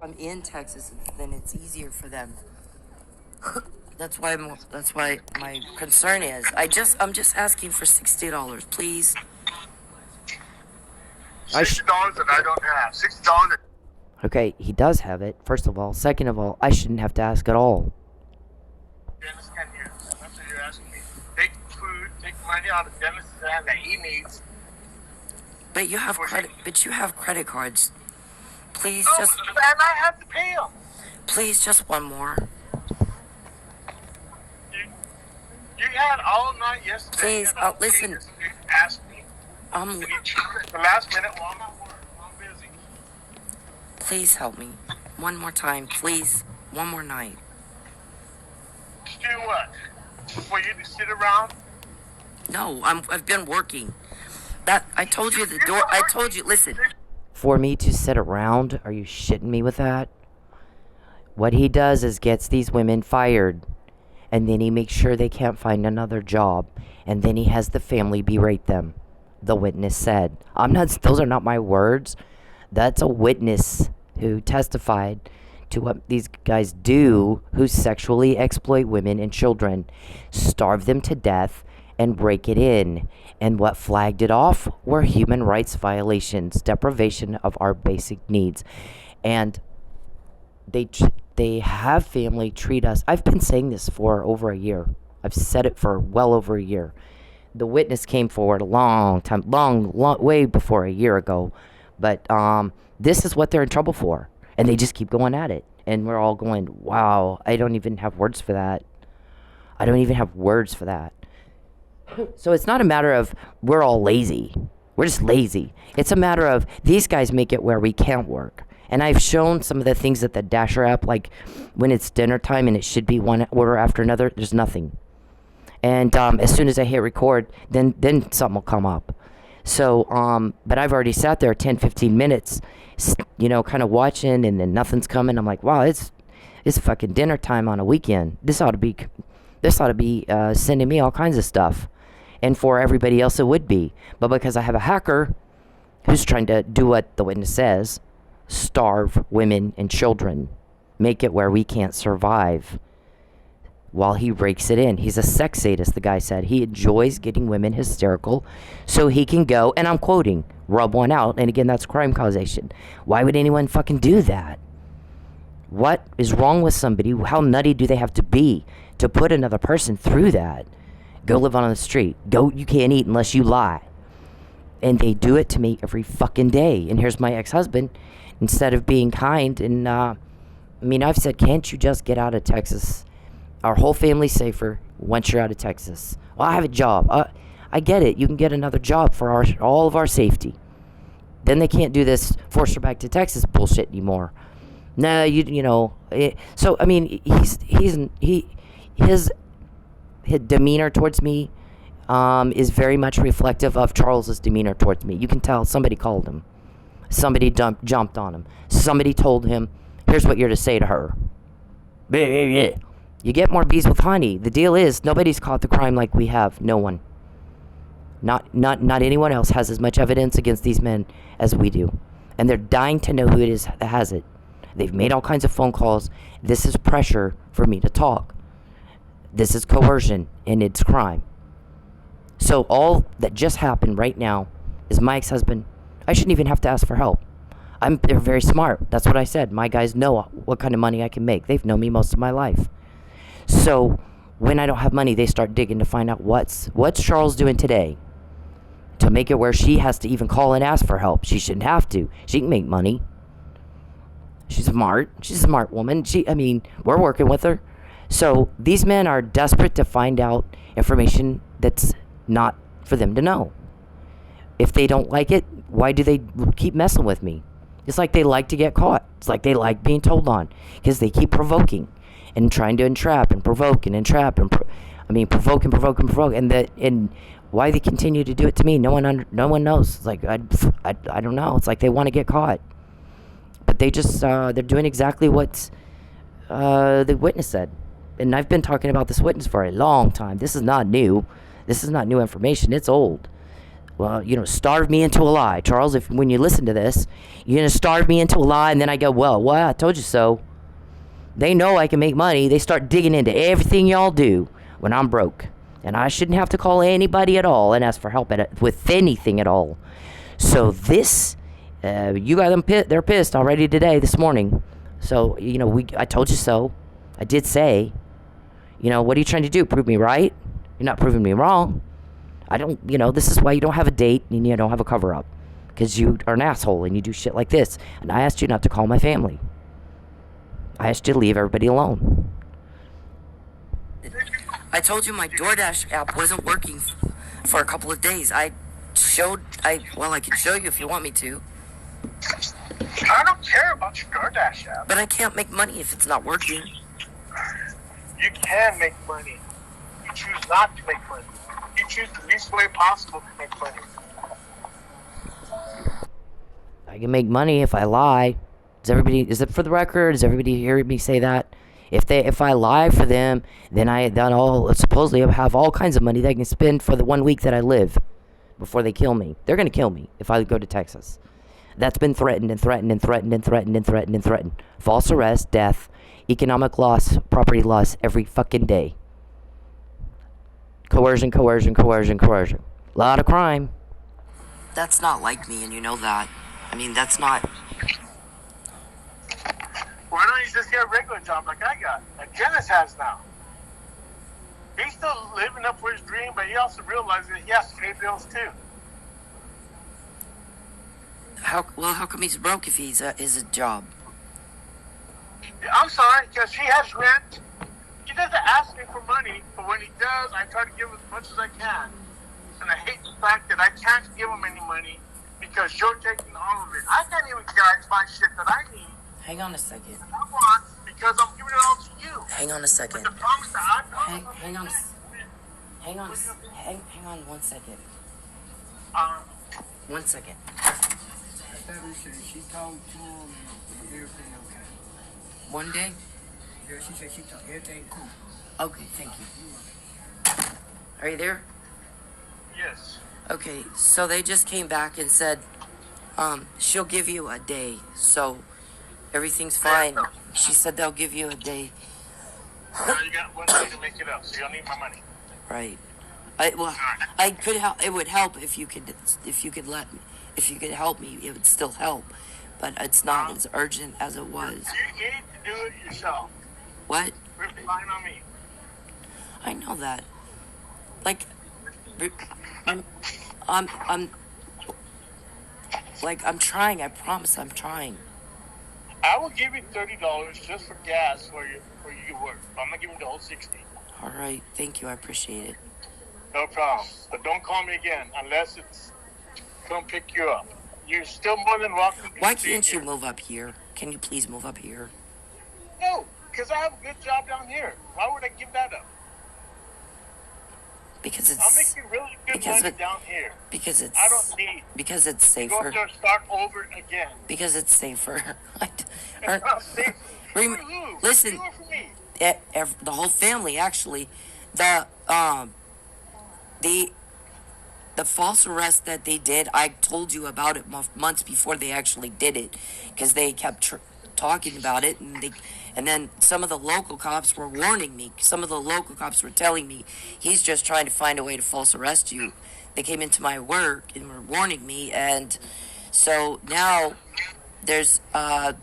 I'm in Texas, then it's easier for them. That's why my concern is. I'm just asking for $60, please. $60 that I don't have. $60. Okay, he does have it, first of all. Second of all, I shouldn't have to ask at all. Dennis can't use. That's what you're asking me. Take food, take money out of Dennis' hand that he needs. But you have credit cards. Please and I have to pay them. Please, just one more. You had all night yesterday. Please, listen. You asked me. The last minute while I'm at work. I'm busy. Please help me. One more time, please. One more night. To do what? For you to sit around? No, I've been working. I told you the door. I told you. Listen. For me to sit around? Are you shitting me with that? What he does is gets these women fired. And then he makes sure they can't find another job. And then he has the family berate them. The witness said. Those are not my words. That's a witness who testified to what these guys do, who sexually exploit women and children, starve them to death, and break it in. And what flagged it off were human rights violations, deprivation of our basic needs. And they have family treat us. I've been saying this for over a year. I've said it for well over a year. The witness came forward a long time, long, way before a year ago. But this is what they're in trouble for. And they just keep going at it. And we're all going, wow, I don't even have words for that. So it's not a matter of we're all lazy. We're just lazy. It's a matter of these guys make it where we can't work. And I've shown some of the things that the Dasher app, like when it's dinner time and it should be one order after another, there's nothing. And as soon as I hit record, then something will come up. So, but I've already sat there 10, 15 minutes, kind of watching, and then nothing's coming. I'm like, wow, it's fucking dinner time on a weekend. This ought to be sending me all kinds of stuff. And for everybody else, it would be. But because I have a hacker who's trying to do what the witness says, starve women and children, make it where we can't survive, while he rakes it in. He's a sex sadist, the guy said. He enjoys getting women hysterical so he can go, and I'm quoting, rub one out. And again, that's crime causation. Why would anyone fucking do that? What is wrong with somebody? How nutty do they have to be to put another person through that? Go live on the street. You can't eat unless you lie. And they do it to me every fucking day. And here's my ex-husband, instead of being kind. And I've said, can't you just get out of Texas? Our whole family's safer once you're out of Texas. Well, I have a job. I get it. You can get another job for all of our safety. Then they can't do this force her back to Texas bullshit anymore. No, his demeanor towards me is very much reflective of Charles's demeanor towards me. You can tell somebody called him. Somebody jumped on him. Somebody told him, here's what you're to say to her. You get more bees with honey. The deal is, nobody's caught the crime like we have. No one. Not anyone else has as much evidence against these men as we do. And they're dying to know who it is that has it. They've made all kinds of phone calls. This is pressure for me to talk. This is coercion, and it's crime. So all that just happened right now is my ex-husband. I shouldn't even have to ask for help. They're very smart. That's what I said. My guys know what kind of money I can make. They've known me most of my life. So when I don't have money, they start digging to find out what's Charles doing today to make it where she has to even call and ask for help. She shouldn't have to. She can make money. She's smart. She's a smart woman. We're working with her. So these men are desperate to find out information that's not for them to know. If they don't like it, why do they keep messing with me? It's like they like to get caught. It's like they like being told on, because they keep provoking and trying to entrap and provoke and entrap and provoke and provoke and provoke. And why they continue to do it to me, no one knows. It's like I don't know. It's like they want to get caught, but they just they're doing exactly what the witness said. And I've been talking about this witness for a long time. This is not new. This is not new information. It's old. well, starve me into a lie. Charles, if when you listen to this, you're going to starve me into a lie, and then I go, well, I told you so. They know I can make money. They start digging into everything y'all do when I'm broke. And I shouldn't have to call anybody at all and ask for help with anything at all. So this, you got them they're pissed already this morning. So, I told you so. I did say, what are you trying to do? Prove me right? You're not proving me wrong. I don't, this is why you don't have a date and you don't have a cover-up. Because you are an asshole and you do shit like this. And I asked you not to call my family. I asked you to leave everybody alone. I told you my DoorDash app wasn't working for a couple of days. I can show you if you want me to. I don't care about your DoorDash app. But I can't make money if it's not working. You can make money. You choose not to make money. You choose the least way possible to make money. I can make money if I lie. Is it for the record? Does everybody hear me say that? If I lie for them, then I'll supposedly have all kinds of money that I can spend for the 1 week that I live before they kill me. They're gonna kill me if I go to Texas. That's been threatened and threatened and threatened and threatened and threatened and threatened. False arrest, death, economic loss, property loss every fucking day. Coercion, coercion, coercion, coercion. A lot of crime. That's not like me, and you know that. I mean, that's not... Why don't you just get a regular job like I got, like Dennis has now? He's still living up for his dream, but he also realizes that he has to pay bills too. How come he's broke if he's is a job? I'm sorry, because he has rent. He doesn't ask me for money, but when he does, I try to give him as much as I can. And I hate the fact that I can't give him any money because you're taking all of it. I can't even buy shit that I need. Hang on a second. I want because I'm giving it all to you. Hang on a second. With the promise that Hang on 1 second. 1 second. She talked to him and everything okay. One day? Yeah, she said she talked everything cool. Okay, thank you. Are you there? Yes. Okay, so they just came back and said, she'll give you a day, so everything's fine. She said they'll give you a day. Now you got 1 day to make it up, so you don't need my money. Right. I could help. It would help if you could help me. It would still help, but it's not as urgent as it was. You need to do it yourself. What? Relying on me. I know that. Like, I'm trying. I promise, I'm trying. I will give you $30 just for gas where you work. I'm not giving the whole 60. All right. Thank you. I appreciate it. No problem. But don't call me again unless it's come pick you up. You're still more than welcome to Why stay can't you here. move up here? Can you please move up here? No, because I have a good job down here. Why would I give that up? Because I'll make it's you really good money down here. because it's I don't need because it's to go safer. up there and start over again. Because it's safer. It's not safe. Rem- For who? listen. For you or for me? The whole family actually, the false arrest that they did, I told you about it months before they actually did it, because they kept talking about it, and then some of the local cops were warning me. Some of the local cops were telling me he's just trying to find a way to false arrest you. They came into my work and were warning me, and so now there's I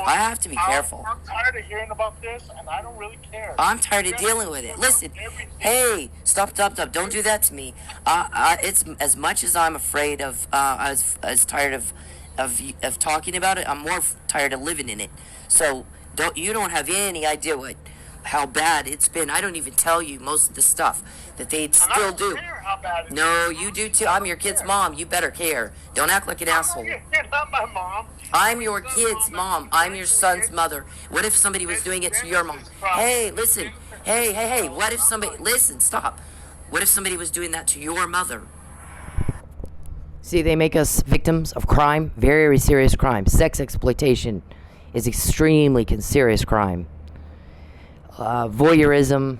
have to be careful. I'm tired of hearing about this, and I don't really care. I'm tired of dealing with it. Listen, hey, stop, don't do that to me. It's as much as I'm afraid of, as tired of talking about it, I'm more tired of living in it. So you don't have any idea how bad it's been. I don't even tell you most of the stuff that they still do. Care how bad it No, is. you do too. I'm your kid's mom. You better care. Don't act like an asshole. You're not my mom. I'm your kid's mom. I'm your son's mother. What if somebody was doing it to your mom? Hey, listen. Hey. What if somebody... Listen, stop. What if somebody was doing that to your mother? See, they make us victims of crime, very serious crime. Sex exploitation is extremely serious crime. Voyeurism,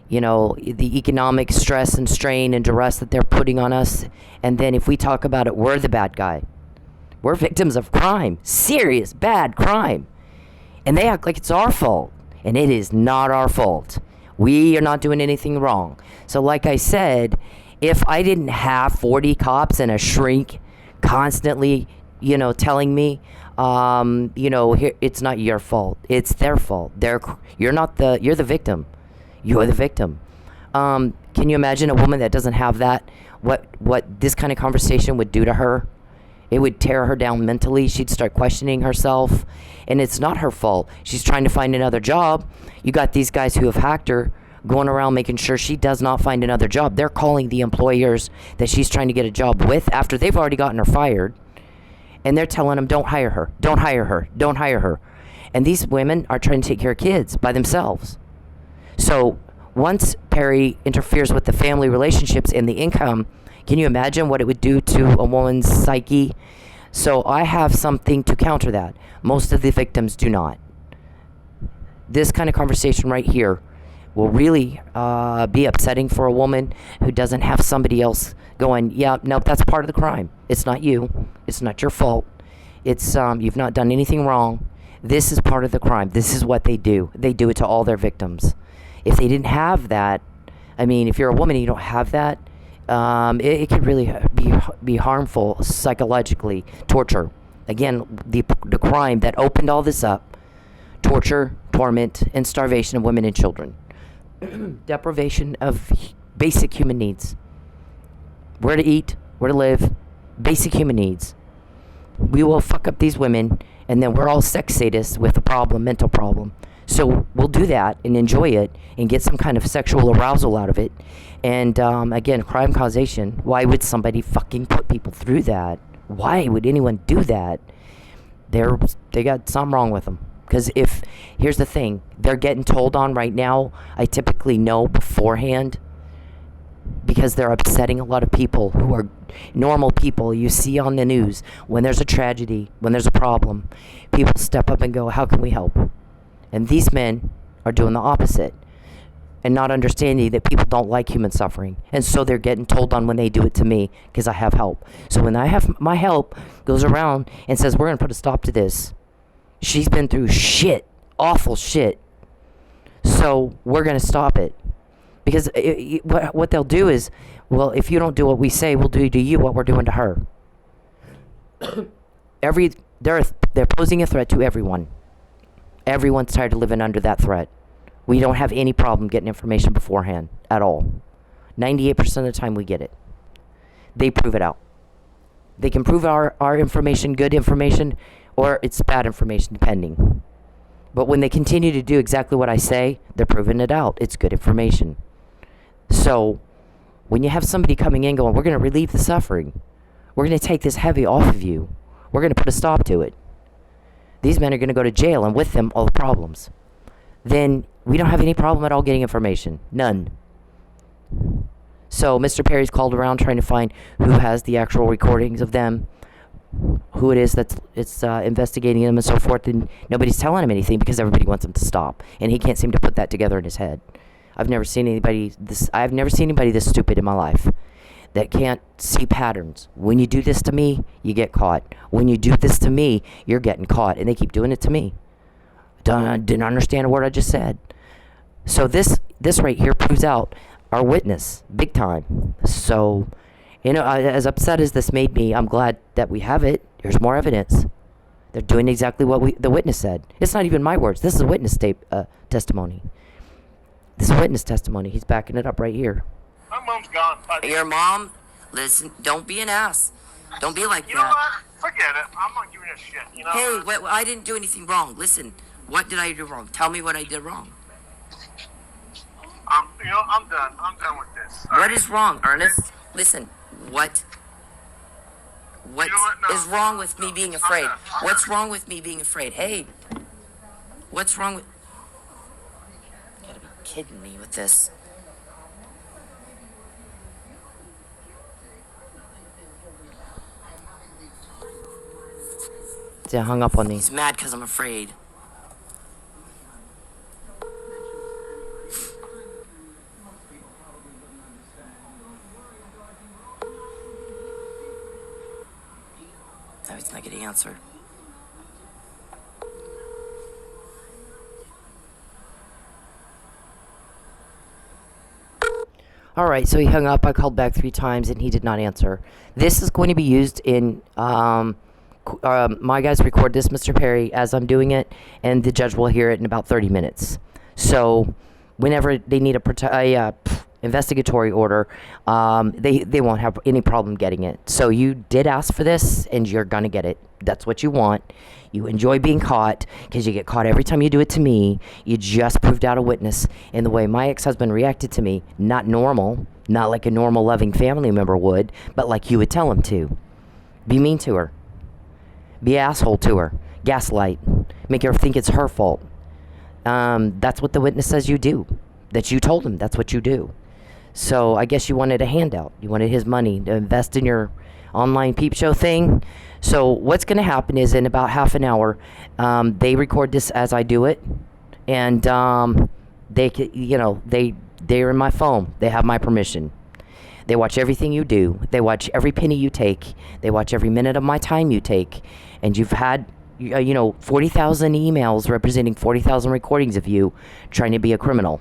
you know, the economic stress and strain and duress that they're putting on us. And then if we talk about it, we're the bad guy. We're victims of crime, serious, bad crime. And they act like it's our fault. And it is not our fault. We are not doing anything wrong. So like I said, if I didn't have 40 cops and a shrink constantly, you know, telling me, you know, here, it's not your fault. It's their fault. You're the victim. You're the victim. Can you imagine a woman that doesn't have that? What this kind of conversation would do to her? It would tear her down mentally. She'd start questioning herself. And it's not her fault. She's trying to find another job. You got these guys who have hacked her going around making sure she does not find another job. They're calling the employers that she's trying to get a job with after they've already gotten her fired. And they're telling them, don't hire her. Don't hire her. Don't hire her. And these women are trying to take care of kids by themselves. So once Perry interferes with the family relationships and the income, can you imagine what it would do to a woman's psyche? So I have something to counter that. Most of the victims do not. This kind of conversation right here will really be upsetting for a woman who doesn't have somebody else going, yeah, no, that's part of the crime. It's not you. It's not your fault. It's you've not done anything wrong. This is part of the crime. This is what they do. They do it to all their victims. If they didn't have that, I mean, if you're a woman and you don't have that, it could really be harmful psychologically. Torture. Again, the crime that opened all this up. Torture, torment, and starvation of women and children. Deprivation of basic human needs. Where to eat, where to live, basic human needs. We will fuck up these women, and then we're all sex sadists with a problem, mental problem. So we'll do that and enjoy it and get some kind of sexual arousal out of it. And again, crime causation. Why would somebody fucking put people through that? Why would anyone do that? They got something wrong with them. Because here's the thing, they're getting told on right now, I typically know beforehand, because they're upsetting a lot of people who are normal people. You see on the news, when there's a tragedy, when there's a problem, people step up and go, how can we help? And these men are doing the opposite and not understanding that people don't like human suffering. And so they're getting told on when they do it to me because I have help. So when I have my help goes around and says, we're going to put a stop to this. She's been through shit, awful shit. So we're going to stop it. Because what they'll do is, well, if you don't do what we say, we'll do to you what we're doing to her. They're posing a threat to everyone. Everyone's tired of living under that threat. We don't have any problem getting information beforehand at all. 98% of the time we get it. They prove it out. They can prove our information, good information, or it's bad information, depending. But when they continue to do exactly what I say, they're proving it out. It's good information. So when you have somebody coming in going, we're going to relieve the suffering. We're going to take this heavy off of you. We're going to put a stop to it. These men are going to go to jail, and with them, all the problems. Then we don't have any problem at all getting information. None. So Mr. Perry's called around trying to find who has the actual recordings of them, who it is that's investigating them and so forth, and nobody's telling him anything because everybody wants him to stop, and he can't seem to put that together in his head. I've never seen anybody this stupid in my life that can't see patterns. When you do this to me, you get caught. When you do this to me, you're getting caught, and they keep doing it to me. Didn't understand a word I just said. So this right here proves out our witness, big time. So, you know, as upset as this made me, I'm glad that we have it. There's more evidence. They're doing exactly what the witness said. It's not even my words. This is a witness testimony. This is a witness testimony. He's backing it up right here. My mom's gone. Your mom, listen, don't be an ass. Don't be like You know that. what? Forget it. I'm not giving a shit. You know. Hey, I didn't do anything wrong. Listen, what did I do wrong? Tell me what I did wrong. I'm done. I'm done with this. What is wrong, Ernest? Listen, what You know what? No. is wrong with me being afraid? Okay. What's wrong with me being afraid? Hey, what's wrong with... You gotta be kidding me with this. See, I hung up on these. He's mad because I'm afraid. answer. All right, so he hung up. I called back 3 times and he did not answer. This is going to be used in my guys record this, Mr. Perry, as I'm doing it, and the judge will hear it in about 30 minutes. So whenever they need a investigatory order, they won't have any problem getting it. So you did ask for this, and you're gonna get it. That's what you want. You enjoy being caught because you get caught every time you do it to me. You just proved out a witness in the way my ex-husband reacted to me. Not normal, not like a normal loving family member would, but like you would tell him to. Be mean to her. Be an asshole to her. Gaslight. Make her think it's her fault. That's what the witness says you do. That you told him that's what you do. So I guess you wanted a handout. You wanted his money to invest in your online peep show thing. So what's going to happen is in about half an hour, they record this as I do it, and they're in my phone. They have my permission. They watch everything you do. They watch every penny you take. They watch every minute of my time you take. And you've had 40,000 emails representing 40,000 recordings of you trying to be a criminal,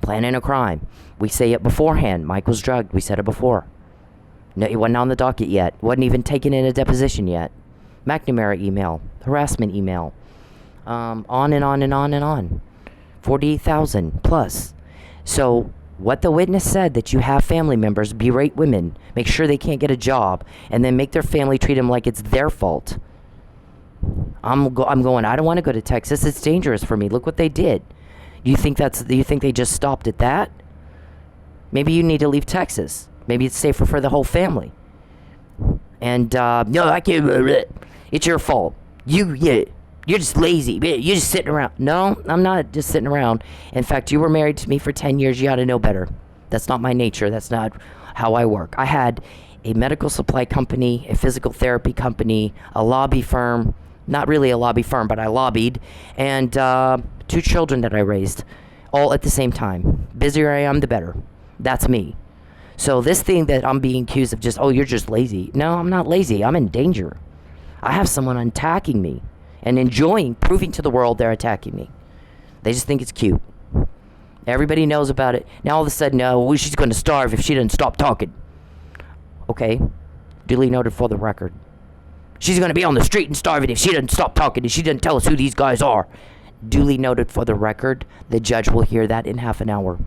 planning a crime. We say it beforehand. Mike was drugged. We said it before. No, he wasn't on the docket yet. Wasn't even taken in a deposition yet. McNamara email. Harassment email. On and on and on and on. 48,000 plus. So what the witness said, that you have family members berate women, make sure they can't get a job, and then make their family treat them like it's their fault. I'm going, I don't want to go to Texas. It's dangerous for me. Look what they did. Do you think they just stopped at that? Maybe you need to leave Texas. Maybe it's safer for the whole family. And no, I can't. It's your fault. You're just lazy. You're just sitting around. No, I'm not just sitting around. In fact, you were married to me for 10 years. You ought to know better. That's not my nature. That's not how I work. I had a medical supply company, a physical therapy company, a lobby firm. Not really a lobby firm, but I lobbied. And 2 children that I raised, all at the same time. Busier I am, the better. That's me. So this thing that I'm being accused of just, you're just lazy. No, I'm not lazy. I'm in danger. I have someone attacking me and enjoying proving to the world they're attacking me. They just think it's cute. Everybody knows about it. Now all of a sudden, she's going to starve if she doesn't stop talking. Okay. Duly noted for the record. She's going to be on the street and starving if she doesn't stop talking and she doesn't tell us who these guys are. Duly noted for the record. The judge will hear that in half an hour.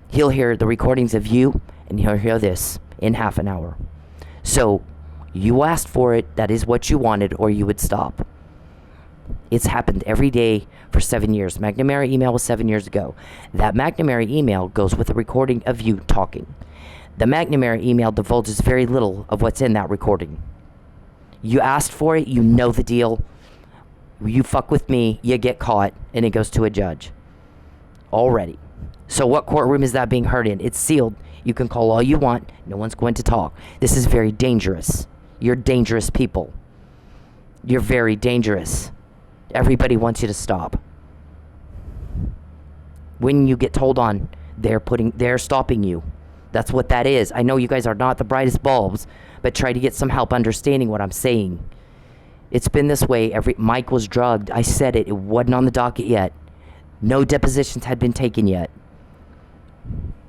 He'll hear the recordings of you, and he'll hear this in half an hour. So, you asked for it. That is what you wanted, or you would stop. It's happened every day for 7 years. McNamara email was 7 years ago. That McNamara email goes with a recording of you talking. The McNamara email divulges very little of what's in that recording. You asked for it. You know the deal. You fuck with me, you get caught, and it goes to a judge. Already. So what courtroom is that being heard in? It's sealed. You can call all you want. No one's going to talk. This is very dangerous. You're dangerous people. You're very dangerous. Everybody wants you to stop. When you get told on, they're stopping you. That's what that is. I know you guys are not the brightest bulbs, but try to get some help understanding what I'm saying. It's been this way. Mike was drugged. I said it. It wasn't on the docket yet. No depositions had been taken yet.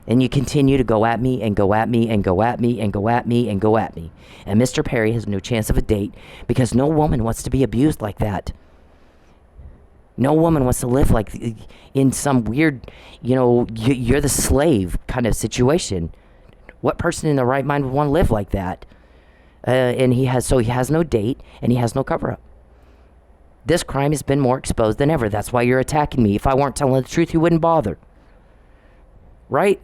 And you continue to go at me and go at me and go at me and go at me and go at me. And Mr. Perry has no chance of a date because no woman wants to be abused like that. No woman wants to live like in some weird, you're the slave kind of situation. What person in their right mind would want to live like that? And he has no date and he has no cover-up. This crime has been more exposed than ever. That's why you're attacking me. If I weren't telling the truth, you wouldn't bother. Right?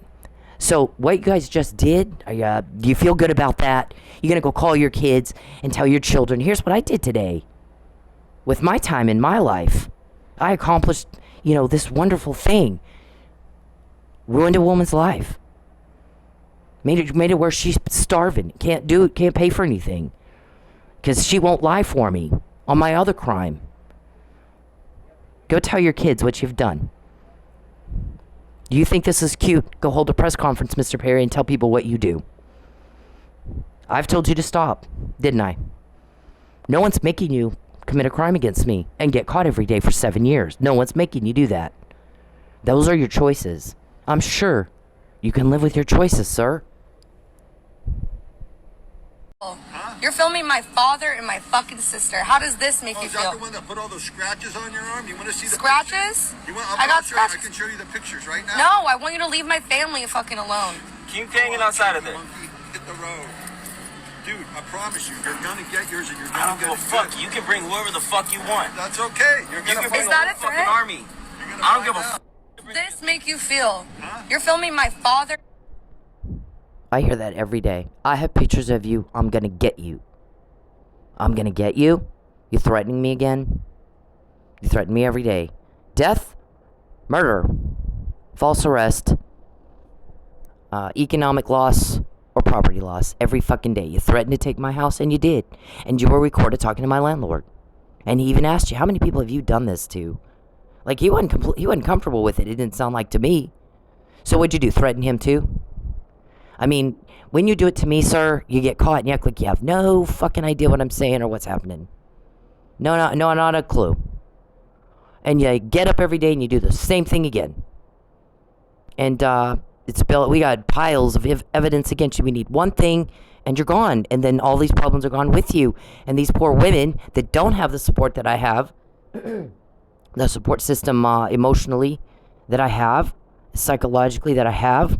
So what you guys just did, do you feel good about that? You're going to go call your kids and tell your children, here's what I did today. With my time in my life, I accomplished, this wonderful thing. Ruined a woman's life. Made it where she's starving. Can't pay for anything. Because she won't lie for me on my other crime. Go tell your kids what you've done. Do you think this is cute? Go hold a press conference, Mr. Perry, and tell people what you do. I've told you to stop, didn't I? No one's making you commit a crime against me and get caught every day for 7 years. No one's making you do that. Those are your choices. I'm sure you can live with your choices, sir. You're filming my father and my fucking sister. How does this make you Is that feel? the one that put all those scratches on your arm? You want to see the Scratches? pictures? You want, I got I scratches. can show you the pictures right now. No, I want you to leave my family fucking alone. Keep hanging outside of there. Monkey, hit the road. Dude, I promise you, you're gonna get yours and you're I gonna don't give get a it fuck. good. You can bring whoever the fuck you want. That's okay. You're You gonna can bring Is the that whole a fucking threat? army. You're gonna I don't give find a out. fuck. This make you feel? Huh? You're filming my father. I hear that every day. I have pictures of you. I'm gonna get you. I'm gonna get you. You threatening me again? You threaten me every day. Death, murder, false arrest, economic loss, or property loss every fucking day. You threatened to take my house, and you did. And you were recorded talking to my landlord. And he even asked you, how many people have you done this to? Like, he wasn't comfortable with it. It didn't sound like to me. So what'd you do, threaten him too? I mean, when you do it to me, sir, you get caught and you act like you have no fucking idea what I'm saying or what's happening. No, not a clue. And you get up every day and you do the same thing again. And we got piles of evidence against you. We need one thing and you're gone. And then all these problems are gone with you. And these poor women that don't have the support that I have, the support system emotionally that I have, psychologically that I have,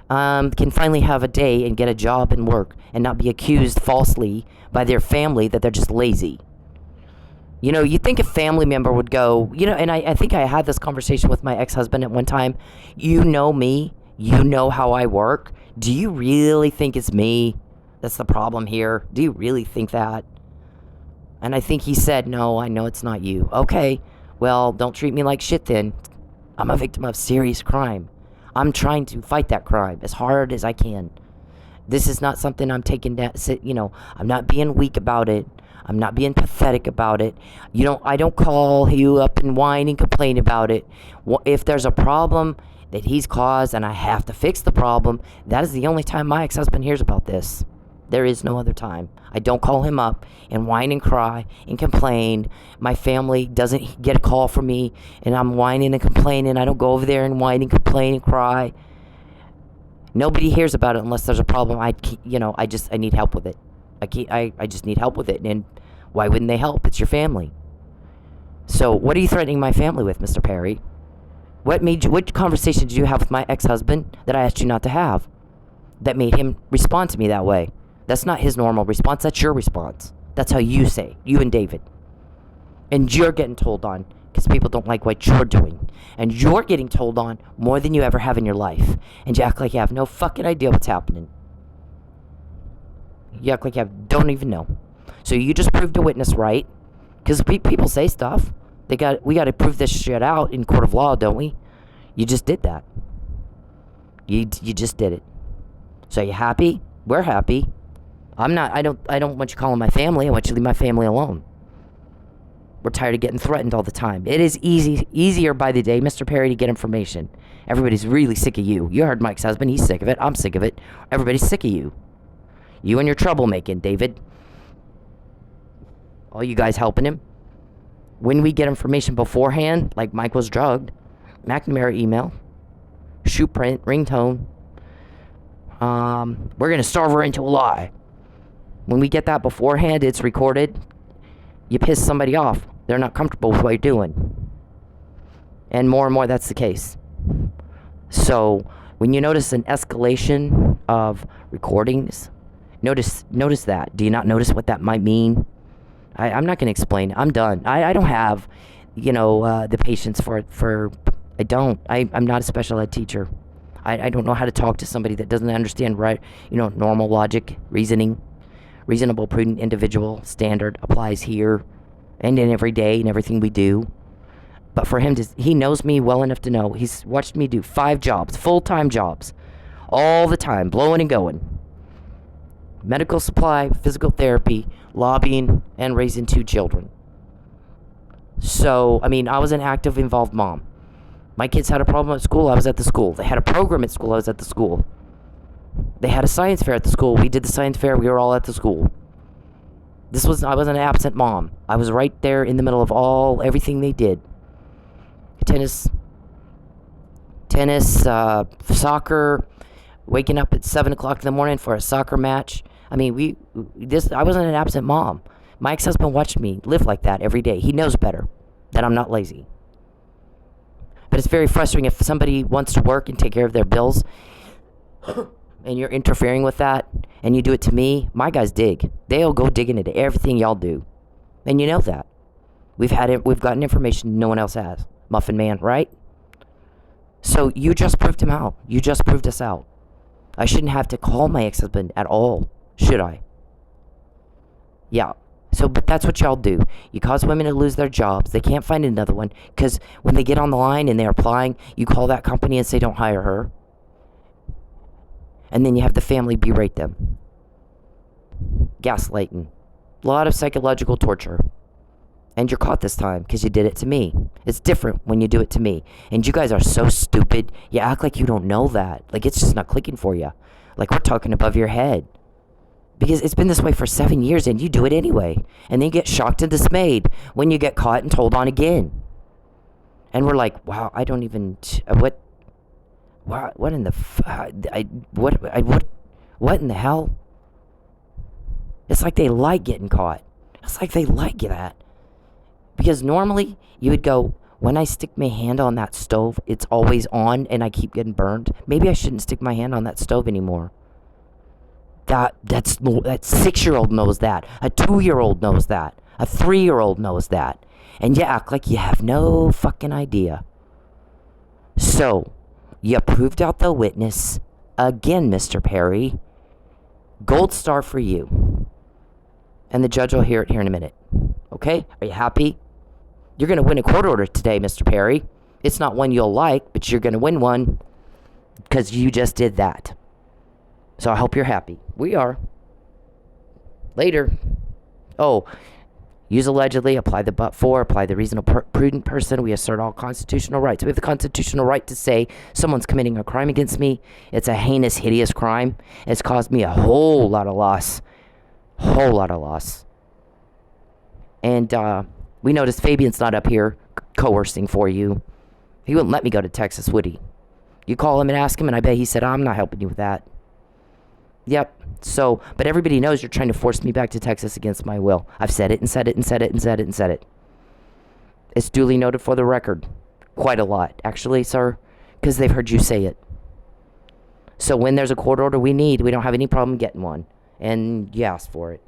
can finally have a day and get a job and work and not be accused falsely by their family that they're just lazy. You know, you think a family member would go, you know, and I think I had this conversation with my ex-husband at one time. You know me. You know how I work. Do you really think it's me that's the problem here? Do you really think that? And I think he said, no, I know it's not you. Okay, well, don't treat me like shit then. I'm a victim of serious crime. I'm trying to fight that crime as hard as I can. This is not something I'm taking down, you know, I'm not being weak about it. I'm not being pathetic about it. I don't call you up and whine and complain about it. If there's a problem that he's caused and I have to fix the problem, that is the only time my ex-husband hears about this. There is no other time. I don't call him up and whine and cry and complain. My family doesn't get a call from me and I'm whining and complaining. I don't go over there and whine and complain and cry. Nobody hears about it unless there's a problem. I need help with it. I just need help with it. And why wouldn't they help? It's your family. So what are you threatening my family with, Mr. Perry? What conversation did you have with my ex-husband that I asked you not to have that made him respond to me that way? That's not his normal response. That's your response. That's how you say, you and David. And you're getting told on because people don't like what you're doing. And you're getting told on more than you ever have in your life. And you act like you have no fucking idea what's happening. You act like you don't even know. So you just proved a witness right. Because people say stuff. We got to prove this shit out in court of law, don't we? You just did that. You just did it. So you happy? We're happy. I'm not. I don't want you calling my family. I want you to leave my family alone. We're tired of getting threatened all the time. It is easier by the day, Mr. Perry, to get information. Everybody's really sick of you. You heard Mike's husband. He's sick of it. I'm sick of it. Everybody's sick of you. You and your troublemaking, David. All you guys helping him. When we get information beforehand, like Mike was drugged, McNamara email, shoe print, ringtone, we're going to starve her into a lie. When we get that beforehand, it's recorded. You piss somebody off. They're not comfortable with what you're doing. And more, that's the case. So, when you notice an escalation of recordings, notice that. Do you not notice what that might mean? I'm not going to explain. I'm done. I don't have, the patience for I don't. I'm not a special ed teacher. I don't know how to talk to somebody that doesn't understand normal logic, reasoning. Reasonable, prudent individual standard applies here and in every day and everything we do. But for him he knows me well enough to know he's watched me do 5 jobs, full-time jobs, all the time, blowing and going. Medical supply, physical therapy, lobbying, and raising 2 children. So, I was an active, involved mom. My kids had a problem at school, I was at the school. They had a program at school, I was at the school. They had a science fair at the school. We did the science fair. We were all at the school. I wasn't an absent mom. I was right there in the middle of everything they did. Tennis, soccer, waking up at 7 o'clock in the morning for a soccer match. I mean, I wasn't an absent mom. My ex-husband watched me live like that every day. He knows better that I'm not lazy. But it's very frustrating if somebody wants to work and take care of their bills and you're interfering with that and you do it to me. My guys dig. They'll go digging into everything y'all do. And you know that. We've gotten information no one else has. Muffin Man, right? So you just proved him out. You just proved us out. I shouldn't have to call my ex-husband at all, should I? Yeah. So, but that's what y'all do. You cause women to lose their jobs. They can't find another one because when they get on the line and they're applying, you call that company and say don't hire her. And then you have the family berate them. Gaslighting. A lot of psychological torture. And you're caught this time because you did it to me. It's different when you do it to me. And you guys are so stupid. You act like you don't know that. Like it's just not clicking for you. Like we're talking above your head. Because it's been this way for 7 years and you do it anyway. And then you get shocked and dismayed when you get caught and told on again. And we're like, wow, I don't even, what in the, what in the hell? It's like they like getting caught. It's like they like that. Because normally you would go, when I stick my hand on that stove, it's always on and I keep getting burned. Maybe I shouldn't stick my hand on that stove anymore. That 6-year-old knows that. A 2-year-old knows that. A 3-year-old knows that. And you act like you have no fucking idea. So, you proved out the witness again, Mr. Perry. Gold star for you. And the judge will hear it here in a minute. Okay? Are you happy? You're going to win a court order today, Mr. Perry. It's not one you'll like, but you're going to win one because you just did that. So I hope you're happy. We are. Later. Oh, use allegedly, apply the but for, apply the reasonable prudent person. We assert all constitutional rights. We have the constitutional right to say someone's committing a crime against me. It's a heinous, hideous crime. It's caused me a whole lot of loss. Whole lot of loss. And we noticed Fabian's not up here coercing for you. He wouldn't let me go to Texas, would he? You call him and ask him, and I bet he said, I'm not helping you with that. Yep. So, but everybody knows you're trying to force me back to Texas against my will. I've said it and said it and said it and said it and said it. It's duly noted for the record. Quite a lot, actually, sir, because they've heard you say it. So when there's a court order we don't have any problem getting one. And you asked for it.